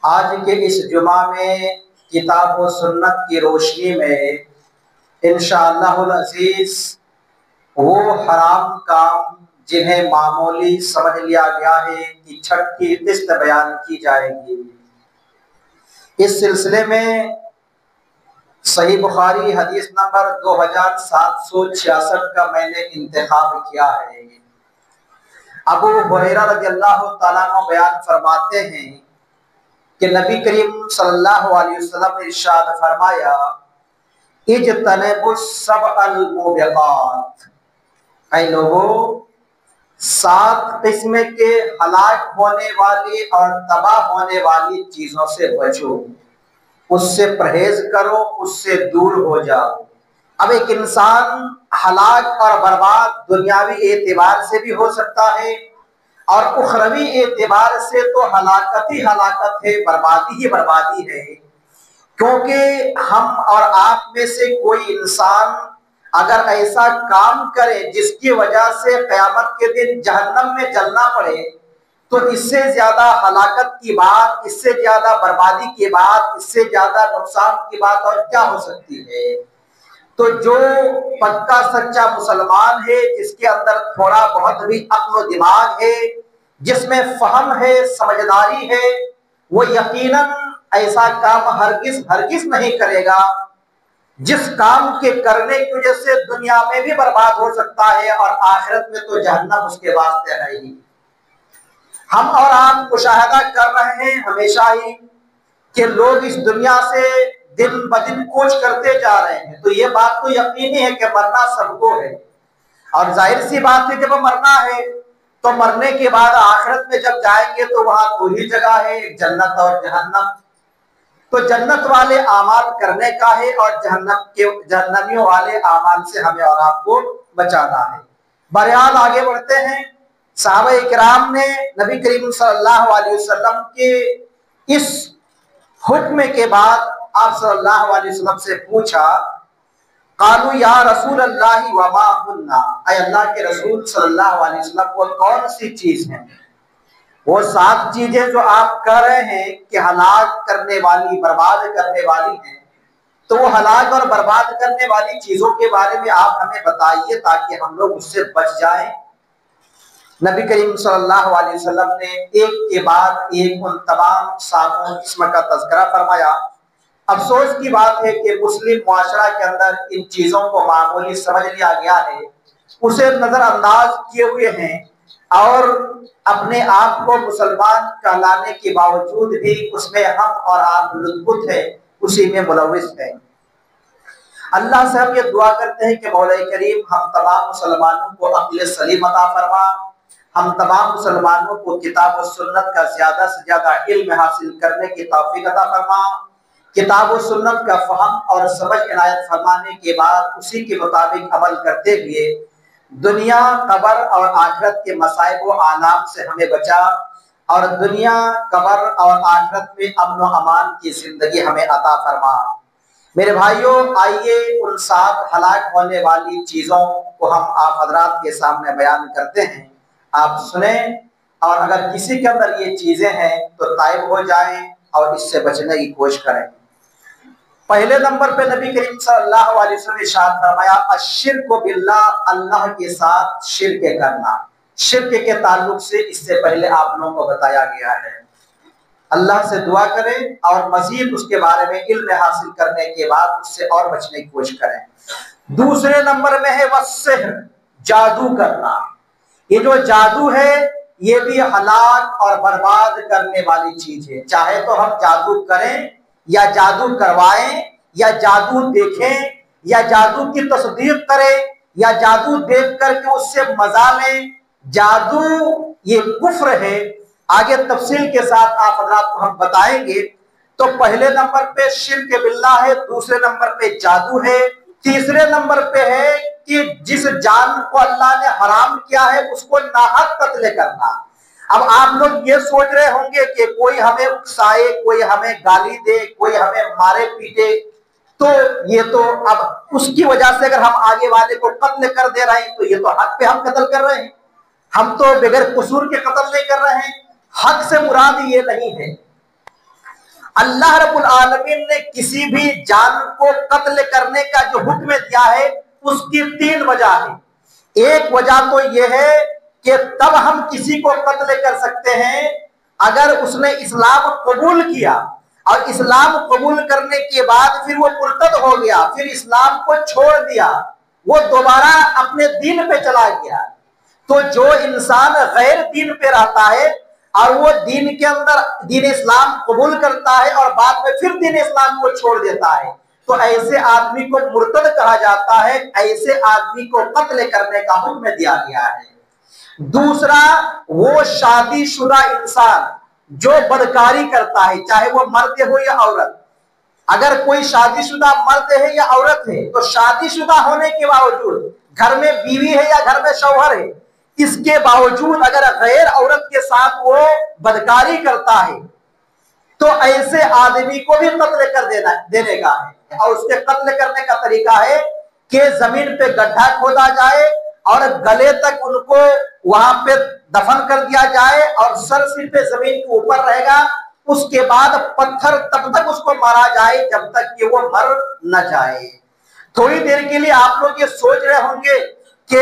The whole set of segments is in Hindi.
आज के इस जुमा में किताब व सुन्नत की रोशनी में इंशाअल्लाहुल अज़ीज़ वो हराम काम जिन्हें मामूली समझ लिया गया है कि छठ की किस्त बयान की जाएगी। इस सिलसिले में सही बुखारी हदीस नंबर 2766 का मैंने इंतखाब किया है। अबू हुरैरा रज़ियल्लाहु ताला अन्हु बयान फरमाते हैं कि नबी करीम सल्लल्लाहु अलैहि वसल्लम ने इरशाद फरमाया, इज्तनिबुस सबअल मुबिक़ात, ऐ लोगों 7 किस्म के हलाक होने वाली और तबाह होने वाली चीजों से बचो, उससे परहेज करो, उससे दूर हो जाओ। अब एक इंसान हलाक और बर्बाद दुनियावी एतबार से भी हो सकता है और उखरवी एतबार से तो हलाकत ही हलाकत है, बर्बादी ही बर्बादी है। क्योंकि हम और आप में से कोई इंसान अगर ऐसा काम करे जिसकी वजह से क़यामत के दिन जहन्नम में जलना पड़े, तो इससे ज्यादा हलाकत की बात, इससे ज्यादा बर्बादी की बात, इससे ज्यादा नुकसान की बात और क्या हो सकती है। तो जो पक्का सच्चा मुसलमान है, जिसके अंदर थोड़ा बहुत भी अक्ल दिमाग है, जिसमें फहम है, समझदारी है, वो यकीनन ऐसा काम हरगिज हरगिज नहीं करेगा जिस काम के करने की वजह से दुनिया में भी बर्बाद हो सकता है और आखिरत में तो जहन्नम उसके वास्ते है ही। हम और आप मुशाहिदा कर रहे हैं हमेशा ही कि लोग इस दुनिया से दिन ब दिन कूच करते जा रहे हैं। तो ये बात तो यकीनी है कि मरना सबको है और जाहिर सी बात है जब मरना है तो मरने के बाद आखिरत में जब जाएंगे तो वहां दो ही जगह है, जन्नत और जहन्नम। तो जन्नत वाले आमाल करने का है और जहन्नमियों वाले आमाल से हमें और आपको बचाना है। बहरहाल आगे बढ़ते हैं। सहाबा इकराम ने नबी करीम सल्लल्लाहु अलैहि वसल्लम के इस हुक्म के बाद आप सल्लल्लाहु अलैहि वसल्लम से पूछा, कालू या रसूल अल्लाह व मा हुन्ना, ऐ अल्लाह के रसूल सल्लल्लाहु अलैहि वसल्लम वो कौन सी चीज है, वो 7 चीजें जो आप कह रहे हैं कि हलाक करने वाली, बर्बाद करने वाली हैं, तो वो हलाक और बर्बाद करने वाली चीजों के बारे में आप हमें बताइए ताकि हम लोग उससे बच जाएं। नबी करीम सल्लल्लाहु अलैहि वसल्लम ने एक के बाद एक उन तमाम 7 किस्म का तज़किरा फरमाया। अफसोस की बात है कि मुस्लिम मुआशरा के अंदर इन चीजों को मामूली समझ लिया गया है, उसे नजरअंदाज किए हुए हैं और अपने आप को मुसलमान कहलाने के बावजूद भी उसमें हम और आप लुत्फुत है, उसी में मुलव्विस है। अल्लाह से हम ये दुआ करते हैं कि मौला करीम हम तमाम मुसलमानों को अक्ल सलीम अता फरमा, हम तमाम मुसलमानों को किताब और सुन्नत का ज्यादा से ज्यादा इल्म हासिल करने की तौफीक अता फरमा, किताब और सुन्नत का फहम और समझ इनायत फरमाने के बाद उसी के मुताबिक अमल करते हुए दुनिया, कबर और आखिरत के मसाइब व आलाम से हमें बचा और दुनिया, कबर और आखिरत में अमन व अमान की जिंदगी हमें अता फरमा। मेरे भाइयों, आइए उन 7 हलाक होने वाली चीजों को हम आप हजरात के सामने बयान करते हैं। आप सुने और अगर किसी के अंदर ये चीजें हैं तो ताइब हो जाएं और इससे बचने की कोशिश करें। पहले नंबर पे नबी करीम सल्लल्लाहु अलैहि वसल्लम ने इरशाद फरमाया, अश्शिर्कु बिल्लाह, अल्लाह के साथ शिर्क करना। शिर्क के ताल्लुक से इससे पहले आप लोगों को बताया गया है। अल्लाह से दुआ करें और मजीद उसके बारे में इल्म हासिल करने के बाद उससे और बचने की कोशिश करें। दूसरे नंबर में है वस्सिहर, जादू करना। ये जो जादू है ये भी हलाक और बर्बाद करने वाली चीज है। चाहे तो हम जादू करें या जादू करवाएं या जादू देखें या जादू की तस्दीक करें या जादू देख करके उससे मजा लें, जादू ये कुफ्र है। आगे तफसील के साथ आप हज़रात को हम बताएंगे। तो पहले नंबर पे शिर्क बिल्लाह है, दूसरे नंबर पे जादू है, तीसरे नंबर पे है कि जिस जान को अल्लाह ने हराम किया है उसको नाहक कत्ल करना। अब आप लोग ये सोच रहे होंगे कि कोई हमें उकसाए, कोई हमें गाली दे, कोई हमें मारे पीटे, तो ये तो अब उसकी वजह से अगर हम आगे वाले को कत्ल कर दे रहे हैं तो ये तो हक पे हम कत्ल कर रहे हैं। हम तो बगैर कसूर के कत्ल नहीं कर रहे हैं। हक से मुराद ये नहीं है। अल्लाह रब्बुल आलमीन ने किसी भी जान को कत्ल करने का जो हुक्म दिया है उसकी 3 वजह है। एक वजह तो यह है कि तब हम किसी को कत्ल कर सकते हैं अगर उसने इस्लाम कबूल किया, और इस्लाम कबूल करने के बाद फिर वो मुर्तद हो गया, फिर इस्लाम को छोड़ दिया, वो दोबारा अपने दीन पे चला गया। तो जो इंसान गैर दीन पे रहता है और वो दीन के अंदर दीन इस्लाम कबूल करता है और बाद में फिर दीन इस्लाम को छोड़ देता है, तो ऐसे आदमी को मुर्तद कहा जाता है। ऐसे आदमी को कत्ल करने का हुक्म दिया गया है। दूसरा, वो शादीशुदा इंसान जो बदकारी करता है, चाहे वो मर्द हो या औरत। अगर कोई शादीशुदा मर्द है या औरत है तो शादीशुदा होने के बावजूद, घर में बीवी है या घर में शौहर है, इसके बावजूद अगर गैर औरत के साथ वो बदकारी करता है तो ऐसे आदमी को भी कत्ल कर देने का है। और उसके कत्ल करने का तरीका है कि जमीन पे गड्ढा खोदा जाए और गले तक उनको वहां पे दफन कर दिया जाए और सर सिर पे जमीन के ऊपर रहेगा। उसके बाद पत्थर तब तक उसको मारा जाए जब तक कि वो मर न जाए। थोड़ी देर के लिए आप लोग ये सोच रहे होंगे कि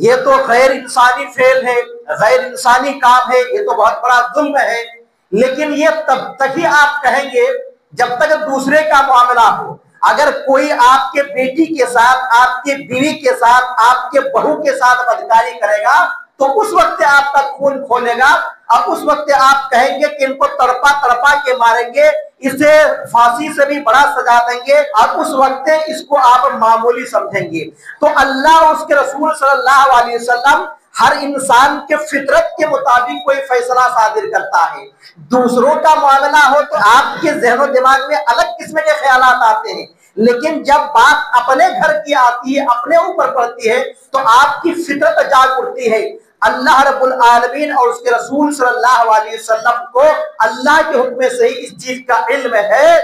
ये तो गैर इंसानी फेल है, गैर इंसानी काम है, ये तो बहुत बड़ा जुल्म है। लेकिन ये तब तक ही आप कहेंगे जब तक दूसरे का मामला हो। अगर कोई आपके बेटी के साथ, आपके बीवी के साथ, आपके बहू के साथ बदकारी करेगा तो उस वक्त आपका खून खोलेगा और उस वक्त आप कहेंगे कि इनको तड़पा तड़पा के मारेंगे, इसे फांसी से भी बड़ा सजा देंगे, और उस वक्त इसको आप मामूली समझेंगे। तो अल्लाह उसके रसूल सल्लल्लाहु अलैहि वसल्लम हर इंसान के फितरत के मुताबिक कोई फैसला सादिर करता है। दूसरों का मामला हो तो आपके ज़हन और दिमाग में अलग किस्म के ख्यालात आते हैं, लेकिन जब बात अपने घर की आती है, अपने ऊपर पड़ती है, तो आपकी फितरत जाग उठती है। अल्लाह रब्बुल आलमीन और उसके रसूल सल्लल्लाहु अलैहि वसल्लम को अल्लाह के हुक्म से ही इस चीज का इल्म है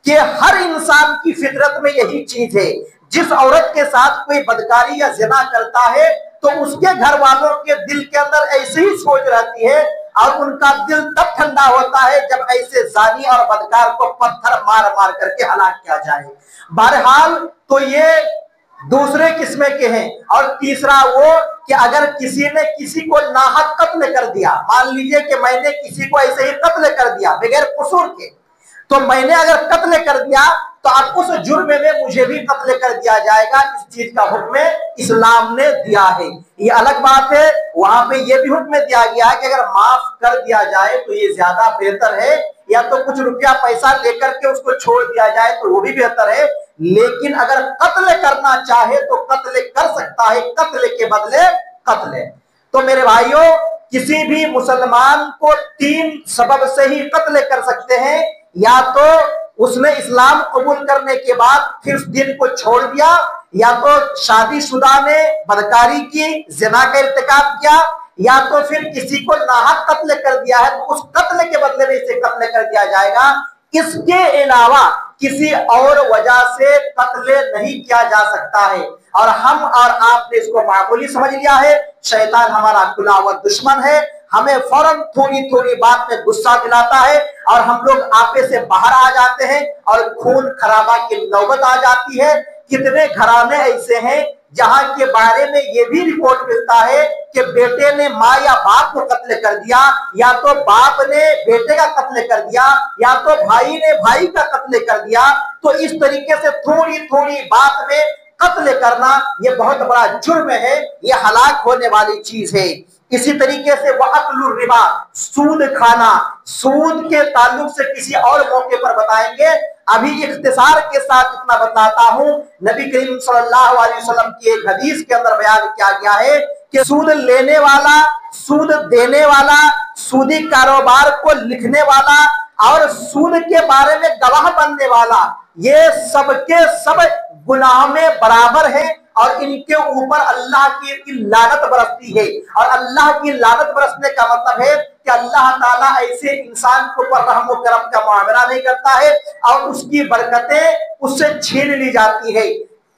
कि हर इंसान की फितरत में यही चीज है। जिस औरत के साथ कोई बदकारी या ज़िना करता है तो उसके घर वालों के दिल के अंदर ऐसी ही सोच रहती है और उनका दिल तब ठंडा होता है जब ऐसे जानी और बदकार को पत्थर मार मार करके हलाक किया जाए। बहरहाल तो ये दूसरे किस्म के हैं। और तीसरा वो कि अगर किसी ने किसी को नाहक कत्ल कर दिया, मान लीजिए कि मैंने किसी को ऐसे ही कत्ल कर दिया बगैर कसूर के, तो मैंने अगर कत्ल कर दिया तो अब उस जुर्म में मुझे भी कत्ल कर दिया जाएगा। इस चीज का हुक्म इस्लाम ने दिया है। ये अलग बात है, वहां पे ये भी हुक्म दिया गया है कि अगर माफ कर दिया जाए तो ये ज्यादा बेहतर है, या तो कुछ रुपया पैसा लेकर के उसको छोड़ दिया जाए तो वो भी बेहतर है। लेकिन अगर कत्ल करना चाहे तो कत्ल कर सकता है, कत्ल के बदले कत्ल। तो मेरे भाइयों, किसी भी मुसलमान को 3 सबब से ही कत्ल कर सकते हैं। या तो उसने इस्लाम कबूल करने के बाद फिर उस दिन को छोड़ दिया, या तो शादीशुदा ने बदकारी की, ज़िना का इर्तिकाब किया, या तो फिर किसी को नाहक कत्ल कर दिया है तो उस कत्ल के बदले में इसे कत्ल कर दिया जाएगा। इसके अलावा किसी और वजह से कत्ल नहीं किया जा सकता है। और हम और आपने इसको मामूली समझ लिया है। शैतान हमारा खुला हुआ दुश्मन है, हमें फौरन थोड़ी थोड़ी बात में गुस्सा दिलाता है और हम लोग आपे से बाहर आ जाते हैं और खून खराबा की नौबत आ जाती है। कितने घराने ऐसे हैं जहां के बारे में ये भी रिपोर्ट मिलता है कि बेटे ने माँ या बाप को कत्ल कर दिया, या तो बाप ने बेटे का कत्ल कर दिया, या तो भाई ने भाई का कत्ल कर दिया। तो इस तरीके से थोड़ी थोड़ी बात में कत्ल करना ये बहुत बड़ा जुर्म है, ये हलाक होने वाली चीज है। इसी तरीके से वअक्लुर रिबा, सूद खाना, सूद के ताल्लुक से किसी और मौके पर बताएंगे। अभी इख्तिसार के साथ इतना बताता हूं, नबी करीम सल्लल्लाहु अलैहि वसल्लम की एक हदीस के अंदर बयान किया गया है कि सूद लेने वाला, सूद देने वाला, सूदी कारोबार को लिखने वाला और सूद के बारे में गवाह बनने वाला, ये सबके सब गुनाह में बराबर है और इनके ऊपर अल्लाह की लानत बरसती है। और अल्लाह की लानत बरसने का मतलब है कि अल्लाह ताला ऐसे इंसान के ऊपर रहम और करम का मुआमला नहीं करता है और उसकी बरकतें उससे छीन ली जाती है।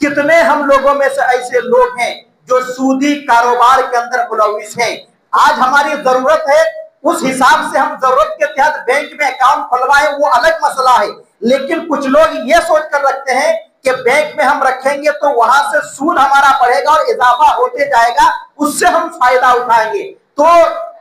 कितने हम लोगों में से ऐसे लोग हैं जो सूदी कारोबार के अंदर मुलविस हैं। आज हमारी जरूरत है उस हिसाब से हम जरूरत के तहत बैंक में अकाउंट खुलवाएं, वो अलग मसला है। लेकिन कुछ लोग ये सोच कर रखते हैं कि बैंक में हम रखेंगे तो वहां से सूद हमारा बढ़ेगा और इजाफा होते जाएगा, उससे हम फायदा उठाएंगे। तो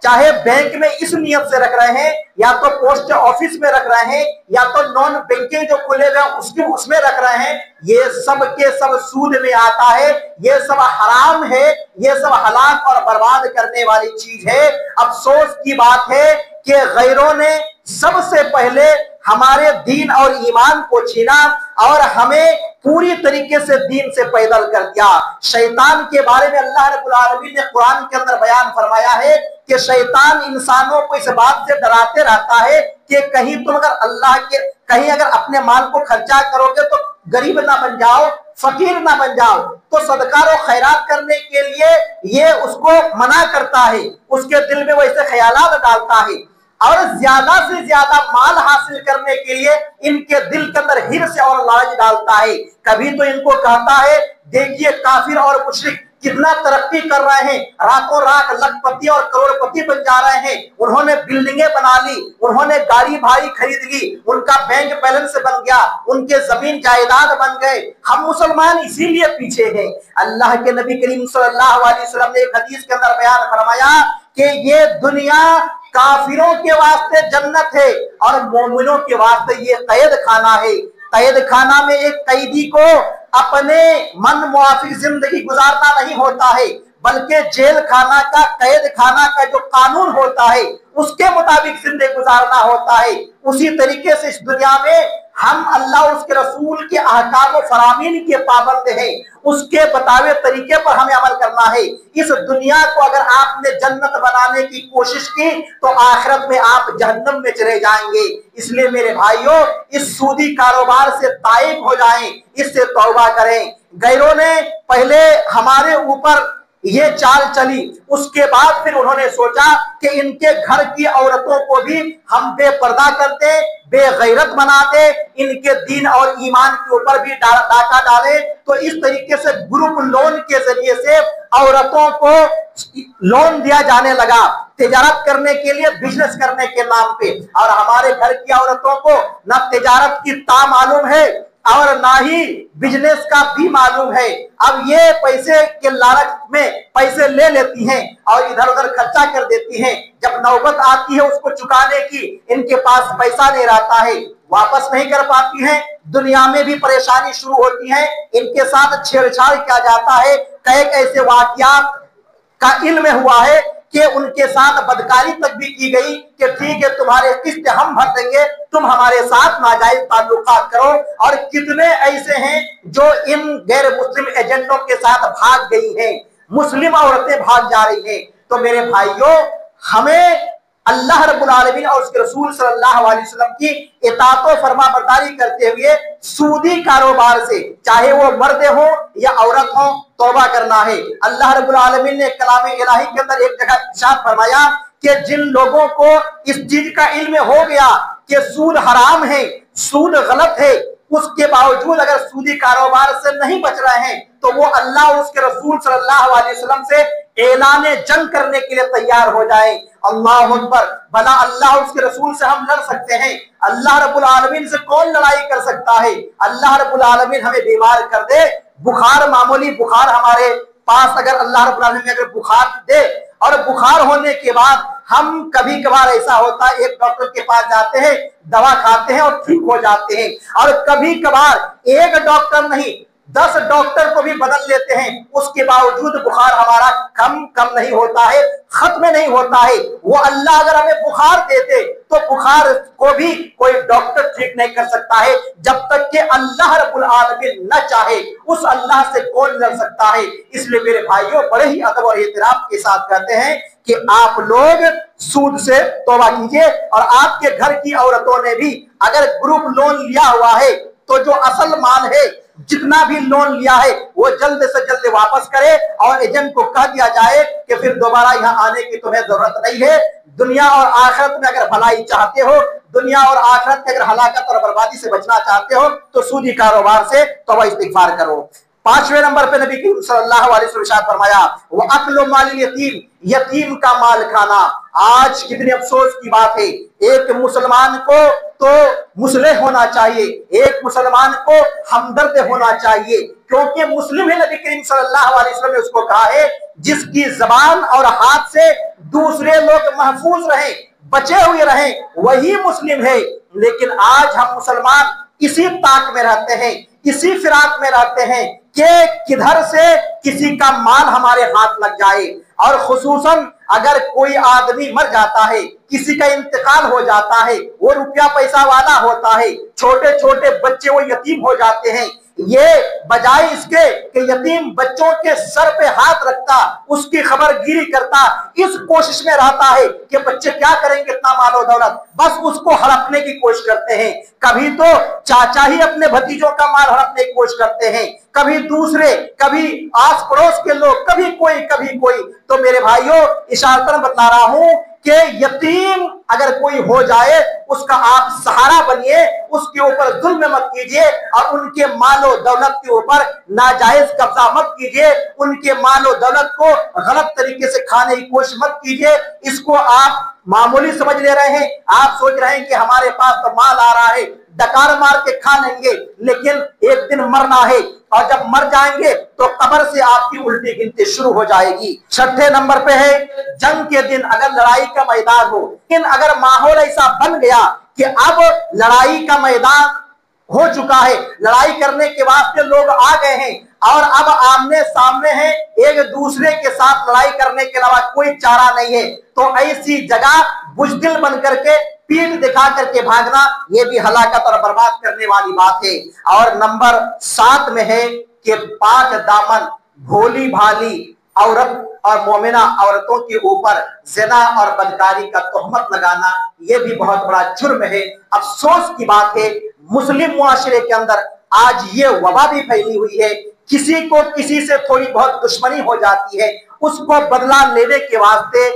चाहे बैंक में इस नियत से रख रहे हैं, या तो पोस्ट ऑफिस में रख रहे हैं, या तो नॉन बैंकिंग जो खुले हुए उसमें रख रहे हैं, ये सब के सब सूद में आता है। ये सब हराम है, ये सब हलाक और बर्बाद करने वाली चीज है। अफसोस की बात है कि गैरों ने सबसे पहले हमारे दीन और ईमान को छीना और हमें पूरी तरीके से दीन से पैदल कर दिया। शैतान के बारे में अल्लाह रब्बुल आलमीन ने कुरान के अंदर बयान फरमाया है कि शैतान इंसानों को इस बात से डराते रहता है कि कहीं तुम अगर अपने माल को खर्चा करोगे तो गरीब ना बन जाओ, फकीर ना बन जाओ। तो सदका और खैरात करने के लिए ये उसको मना करता है, उसके दिल में वैसे ख्यालात डालता है। और ज्यादा से ज्यादा माल हासिल करने के लिए इनके दिल के अंदर हिर्स और लालच डालता है। कभी तो इनको कहता है देखिए काफिर और मुशरिक कितना तरक्की कर रहे हैं, रातों रात लखपति और करोड़पति बन जा रहे हैं। उन्होंने बिल्डिंगें बना ली, उन्होंने गाड़ी भारी खरीद ली, उनका बैंक बैलेंस बन गया, उनके जमीन जायदाद बन गए। हम मुसलमान इसीलिए पीछे हैं। अल्लाह के नबी करीम सल्लल्लाहु अलैहि वसल्लम ने एक हदीस के अंदर बयान फरमाया कि ये दुनिया काफिरों के वास्ते जन्नत है और मोमिनों के वास्ते ये कैद खाना है। कैद खाना में एक कैदी को अपने मन मुआफिक जिंदगी गुजारना नहीं होता है, बल्कि जेल खाना का, कैद खाना का जो कानून होता है उसके मुताबिक जिंदगी गुजारना होता है। उसी तरीके से इस दुनिया में हम अल्लाह उसके रसूल के अहकाम और फरामीन के पाबंद हैं, उसके बतावे तरीके पर हमें अमल करना है। इस दुनिया को अगर आपने जन्नत बनाने की कोशिश की तो आखिरत में आप जहन्नम में चले जाएंगे। इसलिए मेरे भाइयों, इस सूदी कारोबार से ताइब हो जाएं, इससे तौबा करें। गैरों ने पहले हमारे ऊपर ये चाल चली, उसके बाद फिर उन्होंने सोचा कि इनके घर की औरतों को भी हम बेपर्दा करते, बेगैरत बनाते, इनके दीन और ईमान के ऊपर भी डाका डाले। तो इस तरीके से ग्रुप लोन के जरिए से औरतों को लोन दिया जाने लगा, तिजारत करने के लिए, बिजनेस करने के नाम पे। और हमारे घर की औरतों को न तिजारत की ता मालूम है और ना ही बिजनेस का भी मालूम है। अब ये पैसे के लालच में पैसे ले लेती हैं और इधर उधर खर्चा कर देती हैं। जब नौबत आती है उसको चुकाने की, इनके पास पैसा नहीं रहता है, वापस नहीं कर पाती हैं। दुनिया में भी परेशानी शुरू होती है, इनके साथ छेड़छाड़ किया जाता है। कई ऐसे वाकयात का इल्म हुआ है कि उनके साथ बदकारी तक भी की गई कि ठीक है तुम्हारे किस्त हम भर देंगे, तुम हमारे साथ नाजायज ताल्लुकात करो। और कितने ऐसे हैं जो इन गैर मुस्लिम एजेंटों के साथ भाग गई हैं, मुस्लिम औरतें भाग जा रही हैं। तो मेरे भाइयों, हमें अल्लाह रब्बुल आलमीन और उसके रसूल सल्लल्लाहु अलैहि वसल्लम की इताअत और फरमाबरदारी करते हुए सूदी कारोबार से, चाहे वो मर्द हो या औरत हो, तौबा करना है। अल्लाह रब्बुल आलमीन ने कलाम इलाही के अंदर एक जगह इरशाद फरमाया कि जिन लोगों को इस चीज का इल्म हो गया कि सूद हराम है, सूद गलत है, उसके बावजूद अगर सूदी कारोबार से नहीं बच रहे हैं तो वो अल्लाह और उसके रसूल सल्लल्लाहु अलैहि वसल्लम से ऐलाने जंग करने के लिए तैयार हो जाए। अल्लाहु अकबर। भला अल्लाह और उसके रसूल से हम लड़ सकते हैं? अल्लाह रब्बुल आलमीन से कौन लड़ाई कर सकता है? अल्लाह रब्बुल आलमीन हमें बीमार कर दे, बुखार, मामूली बुखार हमारे पास अगर अल्लाह रब्बुल आलमीन अगर बुखार दे, और बुखार होने के बाद हम कभी कभार ऐसा होता है एक डॉक्टर के पास जाते हैं, दवा खाते हैं और ठीक हो जाते हैं, और कभी कभार एक डॉक्टर नहीं 10 डॉक्टर को भी बदल लेते हैं, उसके बावजूद बुखार हमारा कम नहीं होता है, खत्म नहीं होता है। वो अल्लाह अगर हमें बुखार देते तो बुखार को भी कोई डॉक्टर ठीक नहीं कर सकता है, जब तक कि अल्लाह रब्बुल आलमीन न चाहे। उस अल्लाह से कौन लड़ सकता है? इसलिए मेरे भाइयों, बड़े ही अदब और एहतराम के साथ कहते हैं कि आप लोग सूद से तौबा कीजिए। और आपके घर की औरतों ने भी अगर ग्रुप लोन लिया हुआ है तो जो असल माल है, जितना भी लोन लिया है, वो जल्द से जल्द वापस करे और एजेंट को कह दिया जाए कि फिर दोबारा यहाँ आने की तुम्हें जरूरत नहीं है। दुनिया और आखिरत में अगर भलाई चाहते हो, दुनिया और आखिरत में अगर हलाकत और बर्बादी से बचना चाहते हो तो सूदी कारोबार से तौबा इस्तिगफार करो। 5वें नंबर पे नबी करीम सल्लल्लाहु अलैहि वसल्लम ने फरमाया वो अक्लो मालिल यतीम, यतीम का माल खाना। आज कितने अफसोस की बात है, एक मुसलमान को तो मुस्लिह होना चाहिए, एक मुसलमान को हमदर्द होना चाहिए, क्योंकि मुस्लिम है। नबी करीम सल्लल्लाहु अलैहि वसल्लम ने उसको कहा है जिसकी जबान और हाथ से दूसरे लोग महफूज रहें, बचे हुए रहें, वही मुस्लिम है। लेकिन आज हम मुसलमान इसी ताक में रहते हैं, इसी फिराक में रहते हैं कि किधर से किसी का माल हमारे हाथ लग जाए। और खुसूसन अगर कोई आदमी मर जाता है, किसी का इंतकाल हो जाता है, वो रुपया पैसा वाला होता है, छोटे छोटे बच्चे वो यतीम हो जाते हैं, ये बजाय इसके कि यतीम बच्चों के सर पे हाथ रखता, उसकी खबरगिरी करता, इस कोशिश में रहता है कि बच्चे क्या करेंगे इतना मालो दौलत, बस उसको हड़पने की कोशिश करते हैं। कभी तो चाचा ही अपने भतीजों का माल हड़पने की कोशिश करते हैं, कभी दूसरे, कभी आस पड़ोस के लोग, कभी कोई। तो मेरे भाइयों, इशारतन बता रहा हूं कि यतीम अगर कोई हो जाए उसका आप सहारा बनिए, उसके ऊपर जुल्म मत कीजिए और उनके मालो दौलत के ऊपर नाजायज कब्जा मत कीजिए, उनके मालो दौलत को गलत तरीके से खाने की कोशिश मत कीजिए। इसको आप मामूली समझ ले रहे हैं, आप सोच रहे हैं कि हमारे पास तो माल आ रहा है, डकार मार के खा लेंगे, लेकिन एक दिन मरना है और जब मर जाएंगे तो कब्र से आपकी उल्टी गिनती शुरू हो जाएगी। 6ठे नंबर पे है जंग के दिन अगर लड़ाई का मैदान हो, लेकिन अगर माहौल ऐसा बन गया कि अब लड़ाई का मैदान हो चुका है, लड़ाई करने के वास्ते लोग आ गए हैं और अब आमने सामने हैं, एक दूसरे के साथ लड़ाई करने के अलावा कोई चारा नहीं है, तो ऐसी जगह बुजदिल बन करके पीठ दिखा करके भागना, ये भी हलाकत और बर्बाद करने वाली बात है। और नंबर 7 में है कि पाक दामन भोली भाली औरत और मोमिना औरतों के ऊपर ज़िना और बदकारी का तोहमत लगाना, यह भी बहुत बड़ा जुर्म है। अफसोस की बात है मुस्लिम मुआशरे के अंदर आज ये वबा भी फैली हुई है, किसी को किसी से थोड़ी बहुत दुश्मनी हो जाती है, उसको बदला लेने के वास्ते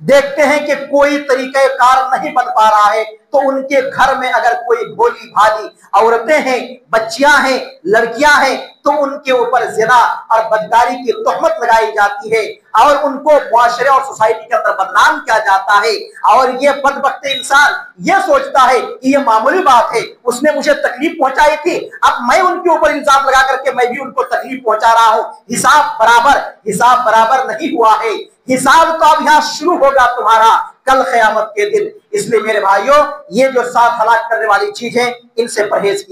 देखते हैं कि कोई तरीक़ेकार नहीं बन पा रहा है, तो उनके घर में अगर कोई भोली भाली औरतें हैं, बच्चियां हैं, लड़कियां हैं, तो उनके ऊपर ज़िना और बदकारी की तोहमत लगाई जाती है और उनको मुआशरे और सोसाइटी के अंदर बदनाम किया जाता है। और ये बदबख्त इंसान ये सोचता है कि ये मामूली बात है, उसने मुझे तकलीफ पहुंचाई थी, अब मैं उनके ऊपर इल्जाम लगा करके मैं भी उनको तकलीफ पहुंचा रहा हूं। हिसाब बराबर नहीं हुआ है, हिसाब तो अब यहां शुरू होगा तुम्हारा कल क़यामत के दिन। इसलिए मेरे भाइयों, ये जो 7 हलाक करने वाली चीज है, इनसे परहेज